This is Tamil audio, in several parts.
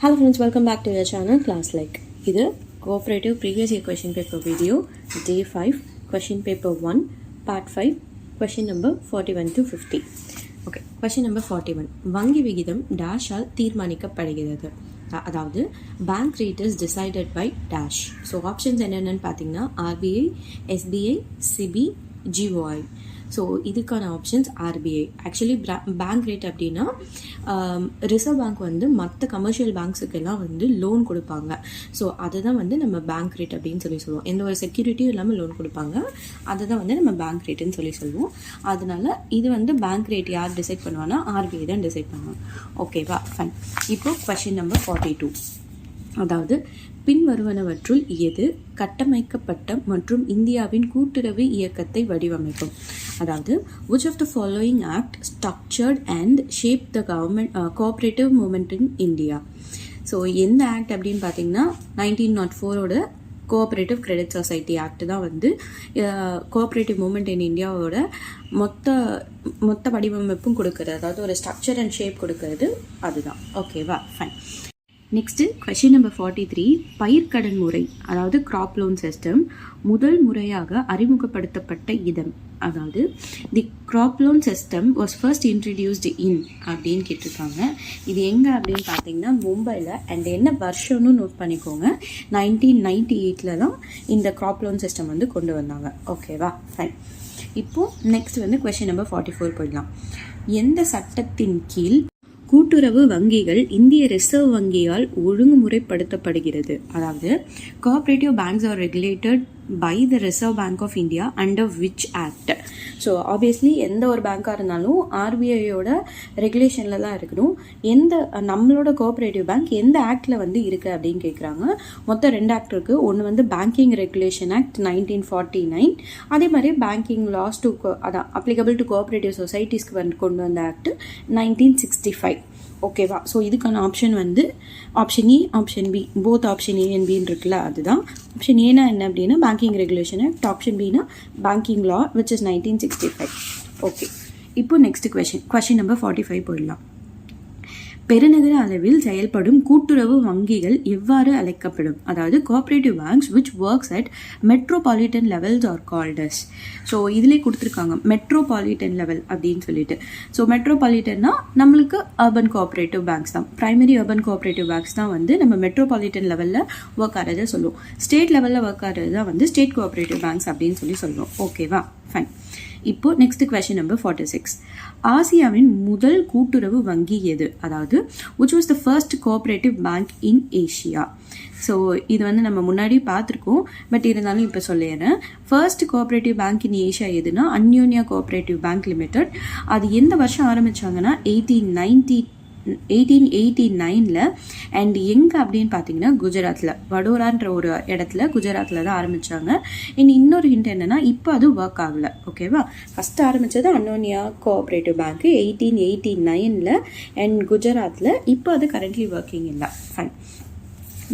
Hello friends, welcome back to your channel Class Like. This is cooperative previous year question paper video, day 5, question paper 1, part 5, question number 41 to 50. Okay, question number 41. வங்கி விகிதம் dash ஆல் தீர்மானிக்கப்படுகிறது. அதாவது bank rate is decided by dash. So options என்னென்னு பார்த்தீங்கன்னா RBI, SBI, CB, GOI. So இதுக்கான options RBI. Actually bank rate அப்படின்னா ரிசர்வ் பேங்க் வந்து மற்ற கமர்ஷியல் பேங்க்ஸுக்கெல்லாம் வந்து லோன் கொடுப்பாங்க. ஸோ அதை தான் வந்து நம்ம பேங்க் ரேட் அப்படின்னு சொல்லுவோம். எந்த ஒரு செக்யூரிட்டியும் இல்லாமல் லோன் கொடுப்பாங்க, அதை தான் வந்து நம்ம பேங்க் ரேட்டுன்னு சொல்லுவோம். அதனால இது வந்து பேங்க் ரேட் யார் டிசைட் பண்ணுவாங்கன்னா ஆர்பிஐ தான் டிசைட் பண்ணுவாங்க. ஓகேவா, ஃபைன். இப்போ கொஸ்டின் நம்பர் 42. அதாவது பின்வருவனவற்றுள் எது கட்டமைக்கப்பட்ட மற்றும் இந்தியாவின் கூட்டுறவு இயக்கத்தை வடிவமைக்கும்? அதாவது which of the following act structured and shaped the government cooperative movement in India? So எந்த ஆக்ட் அப்படின்னு பார்த்தீங்கன்னா 1904ஓட கோஆப்ரேட்டிவ் கிரெடிட் சொசைட்டி ஆக்ட் தான் வந்து கோஆப்ரேட்டிவ் மூமெண்ட் இன் இந்தியாவோட மொத்த வடிவமைப்பும் கொடுக்குறது, அதாவது ஒரு ஸ்ட்ரக்சர் அண்ட் ஷேப் கொடுக்கறது அதுதான். ஓகேவா, ஃபைன். Next question number 43. பயிர்க்கடன் முறை, அதாவது கிராப் லோன் சிஸ்டம் முதல் முறையாக அறிமுகப்படுத்தப்பட்ட இடம். அதாவது the crop loan system was first introduced in அப்படின்னு கேட்டிருக்காங்க. இது எங்கே அப்படின்னு பார்த்தீங்கன்னா மும்பையில். அண்ட் என்ன வருஷம்னு நோட் பண்ணிக்கோங்க, 1998 தான் இந்த கிராப் லோன் சிஸ்டம் வந்து கொண்டு வந்தாங்க. ஓகேவா, ஃபைன். இப்போது நெக்ஸ்ட் வந்து கொஷின் நம்பர் 44 போயிடலாம். எந்த சட்டத்தின் கீழ் கூட்டுறவு வங்கிகள் இந்திய ரிசர்வ் வங்கியால் ஒழுங்குமுறைப்படுத்தப்படுகிறது? அதாவது cooperative banks are regulated by the Reserve Bank of India under which act? So obviously எந்த ஒரு பேங்காக இருந்தாலும் ஆர்பிஐயோட ரெகுலேஷனில் தான் இருக்கணும். நம்மளோட கோஆப்ரேட்டிவ் பேங்க் எந்த ஆக்டில் வந்து இருக்குது அப்படின்னு கேட்குறாங்க. மொத்தம் 2 ஆக்ட் இருக்குது. ஒன்று வந்து பேங்கிங் ரெகுலேஷன் ஆக்ட் 1949, அதே மாதிரி பேங்கிங் லாஸ் டு அதான் அப்ளிகபிள் டு கோஆப்ரேட்டிவ் சொசைட்டிஸ்க்கு வந்து கொண்டு வந்த ஆக்ட் 1965. ஓகேவா, ஸோ இதுக்கான ஆப்ஷன் வந்து option E, option B. Both option A and பின்னு இருக்குல்ல, அதுதான். ஆப்ஷன் ஏனா என்ன அப்படின்னா பேங்கிங் ரெகுலேஷன் ஆக்ட், ஆப்ஷன் பினா banking law which is 1965. Okay, இப்போ நெக்ஸ்ட் கொஷின் நம்பர் 45 போயிடலாம். பெருநகர அளவில் செயல்படும் கூட்டுறவு வங்கிகள் எவ்வாறு அழைக்கப்படும்? அதாவது cooperative banks which works at metropolitan levels are called as. So இதிலே கொடுத்துருக்காங்க மெட்ரோபாலிட்டன் லெவல் அப்படின்னு சொல்லிட்டு. ஸோ மெட்ரோபாலிட்டன்னா நம்மளுக்கு அர்பன் கோஆப்ரேட்டிவ் பேங்க்ஸ் தான், பிரைமரி அர்பன் கோஆப்ரேட்டிவ் பேங்க்ஸ் தான் வந்து நம்ம மெட்ரோபாலிட்டன் லெவலில் ஒர்க் ஆகிறத சொல்லுவோம். ஸ்டேட் லெவலில் ஒர்க் ஆகிறது தான் வந்து ஸ்டேட் கோஆப்ரேட்டிவ் பேங்க்ஸ் அப்படின்னு சொல்லுவோம். ஓகேவா, ஃபைன். இப்போ நெக்ஸ்ட் கொஸ்டின் நம்பர் 46. ஆசியாவின் முதல் கூட்டுறவு வங்கி எது? அதாவது which was the first cooperative bank in Asia? So இது வந்து நம்ம முன்னாடி பார்த்துருக்கோம், பட் இருந்தாலும் இப்போ சொல்லிடுறேன். ஃபர்ஸ்ட் கோஆப்ரேட்டிவ் பேங்க் இன் ஏஷியா எதுனா அன்யோன்யா கோஆப்ரேட்டிவ் பேங்க் லிமிடெட். அது எந்த வருஷம் ஆரம்பிச்சாங்கன்னா 1889 அண்ட் எங்கே அப்படின்னு பார்த்தீங்கன்னா குஜராத்தில், வடோரான்ற ஒரு இடத்துல குஜராத்தில் தான் ஆரம்பித்தாங்க. இன்னொரு ஹிண்ட் என்னென்னா இப்போ அது ஒர்க் ஆகலை. ஓகேவா, ஃபஸ்ட்டு ஆரம்பித்தது அன்னோனியா கோஆப்ரேட்டிவ் பேங்க்கு 1889 அண்ட் குஜராத்தில். இப்போ அது கரண்ட்லி ஒர்க்கிங் இல்லை. ஃபைன்.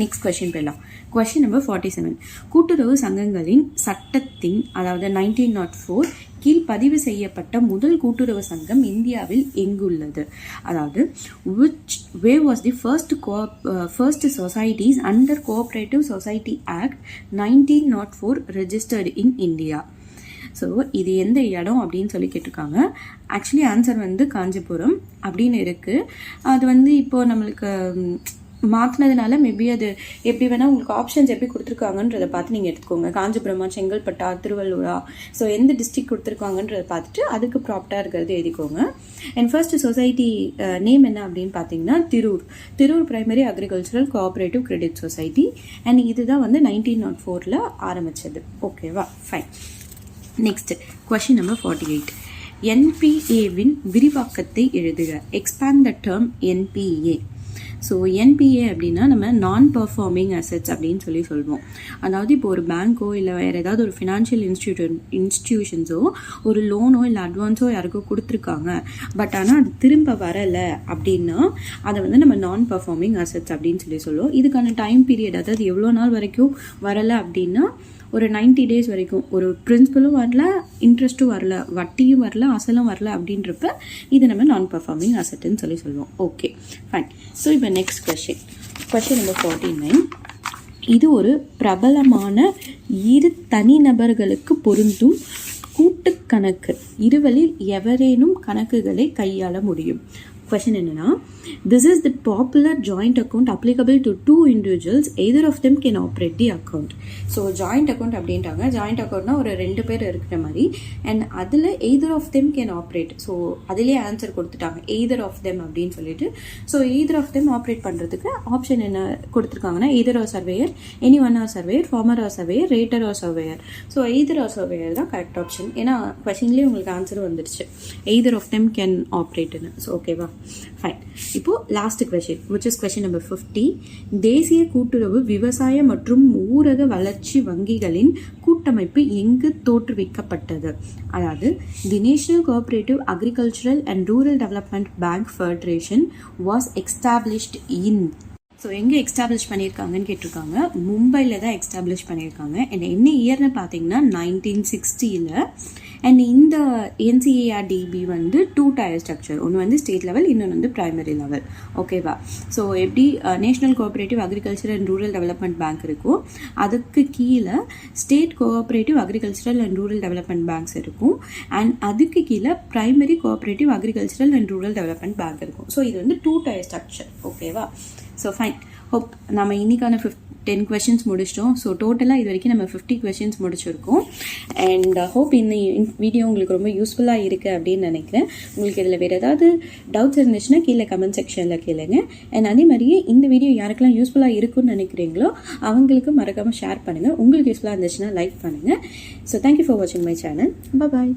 நெக்ஸ்ட் கொஸ்டின் போயிடலாம். Question number 47. கூட்டுறவு சங்கங்களின் சட்டத்தின் அதாவது 1904 கீழ் பதிவு செய்யப்பட்ட முதல் கூட்டுறவு சங்கம் இந்தியாவில் எங்குள்ளது? அதாவது where was the first societies under Cooperative Society Act 1904 registered in India? So இது எந்த இடம் அப்படின்னு சொல்லி கேட்டிருக்காங்க. ஆக்சுவலி ஆன்சர் வந்து காஞ்சிபுரம் அப்படின்னு இருக்குது. அது வந்து இப்போது நம்மளுக்கு மாற்றினதுனால மேபி அது எப்படி வேணால் உங்களுக்கு ஆப்ஷன்ஸ் எப்படி கொடுத்துருக்காங்கன்றதை பார்த்து நீங்கள் எடுத்துக்கோங்க. காஞ்சிபுரமா, செங்கல்பட்டா, திருவள்ளூரா, ஸோ எந்த டிஸ்ட்ரிக்ட் கொடுத்துருக்காங்கன்றதை பார்த்துட்டு அதுக்கு ப்ராப்பராக இருக்கிறது எழுதிக்கோங்க. அண்ட் ஃபர்ஸ்ட் சொசைட்டி நேம் என்ன அப்படின்னு பார்த்தீங்கன்னா Tirur primary agricultural cooperative credit society. And இதுதான் வந்து 1904 ஆரம்பித்தது. ஓகேவா, ஃபைன். Next question number 48. என்பிஏவின் விரிவாக்கத்தை எழுதுக. Expand the term NBA. So NBA அப்படின்னா நம்ம நான் பர்ஃபார்மிங் அசெட்ஸ் அப்படின்னு சொல்லுவோம். அதாவது இப்போ ஒரு பேங்க்கோ இல்லை வேறு ஏதாவது ஒரு ஃபினான்ஷியல் இன்ஸ்டிடியூஷன்ஸோ ஒரு லோனோ இல்லை அட்வான்ஸோ யாருக்கோ கொடுத்துருக்காங்க, பட் ஆனால் அது திரும்ப வரலை அப்படின்னா அதை வந்து நம்ம நான் பர்ஃபார்மிங் அசெட்ஸ் அப்படின்னு சொல்லுவோம். இதுக்கான டைம் பீரியட், அதாவது எவ்வளோ நாள் வரைக்கும் வரலை அப்படின்னா ஒரு 90 days வரைக்கும் ஒரு பிரின்சிபலும் வரல, இன்ட்ரெஸ்ட்டும் வரல, வட்டியும் வரல, அசலும் வரல அப்படின்றப்ப இது நம்ம நான் பர்ஃபார்மிங் அசெட்டுன்னு சொல்லுவோம். Okay, fine. ஸோ இப்போ நெக்ஸ்ட் கொஸ்டின் கொஷின் நம்பர் 49. இது ஒரு பிரபலமான இரு தனிநபர்களுக்கு பொருந்தும் கூட்டுக்கணக்கு. இருவரில் எவரேனும் கணக்குகளை கையாள முடியும். கொஷின் என்னன்னா, this is the popular joint account applicable to two individuals, either of them can operate the account. So joint account அப்படின்ட்டாங்க. ஜாயிண்ட் அக்கௌண்ட்னா ஒரு 2 பேர் இருக்கிற மாதிரி, அண்ட் அதில் either of them can operate. So அதிலே ஆன்சர் கொடுத்துட்டாங்க either of them அப்படின்னு சொல்லிட்டு. So either of them operate பண்ணுறதுக்கு ஆப்ஷன் என்ன கொடுத்துருக்காங்கன்னா, either or surveyor, anyone or surveyor, former or surveyor, rater or surveyor. So either or surveyor தான் கரெக்ட் ஆப்ஷன். ஏன்னா கொஷின்லேயே உங்களுக்கு ஆன்சர் வந்துடுச்சு, either of them can operate-னு. ஸோ ஓகேவா, ஃபைன். இப்போ last question, which is question number 50. தேசிய கூட்டுறவு விவசாய மற்றும் ஊரக வளர்ச்சி வங்கிகளின் கூட்டமைப்பு எங்கு தோற்றுவிக்கப்பட்டது? அதாவது தி national cooperative agricultural and rural development bank federation was established in. So எங்கே எஸ்டாப்ளிஷ் பண்ணியிருக்காங்கன்னு கேட்டிருக்காங்க. மும்பையில் தான் எஸ்டாப்ளிஷ் பண்ணியிருக்காங்க. அண்ட் என்ன இயர்னு பார்த்தீங்கன்னா 1960. அண்ட் இந்த NCARDB வந்து 2 tier ஸ்ட்ரக்சர். ஒன்று வந்து ஸ்டேட் லெவல், இன்னொன்று வந்து பிரைமரி லெவல். ஓகேவா? ஸோ எப்படி national cooperative agriculture and rural development bank இருக்கும், அதுக்கு கீழே state cooperative agricultural and rural development banks இருக்கும். அண்ட் அதுக்கு கீழே primary cooperative agricultural and rural development bank இருக்கும். ஸோ இது வந்து 2 tier ஸ்ட்ரக்சர். ஓகேவா? So fine. ஹோப் நம்ம இன்னைக்கான 10 questions முடிச்சிட்டோம். ஸோ டோட்டலாக இது வரைக்கும் நம்ம 50 questions முடிச்சிருக்கோம். அண்ட் ஹோப் இந்த வீடியோ உங்களுக்கு ரொம்ப யூஸ்ஃபுல்லாக இருக்குது அப்படின்னு நினைக்கிறேன். உங்களுக்கு இதில் வேறு ஏதாவது டவுட்ஸ் இருந்துச்சுன்னா கீழே கமெண்ட் செக்ஷனில் கேளுங்க. அண்ட் அதே மாதிரியே இந்த வீடியோ யாருக்கெல்லாம் யூஸ்ஃபுல்லாக இருக்குன்னு நினைக்கிறீங்களோ அவங்களுக்கு மறக்காமல் ஷேர் பண்ணுங்கள். உங்களுக்கு யூஸ்ஃபுல்லாக இருந்துச்சுன்னா லைக் பண்ணுங்கள். ஸோ தேங்க்யூ ஃபார் வாட்சிங் மை சேனல். பாய்.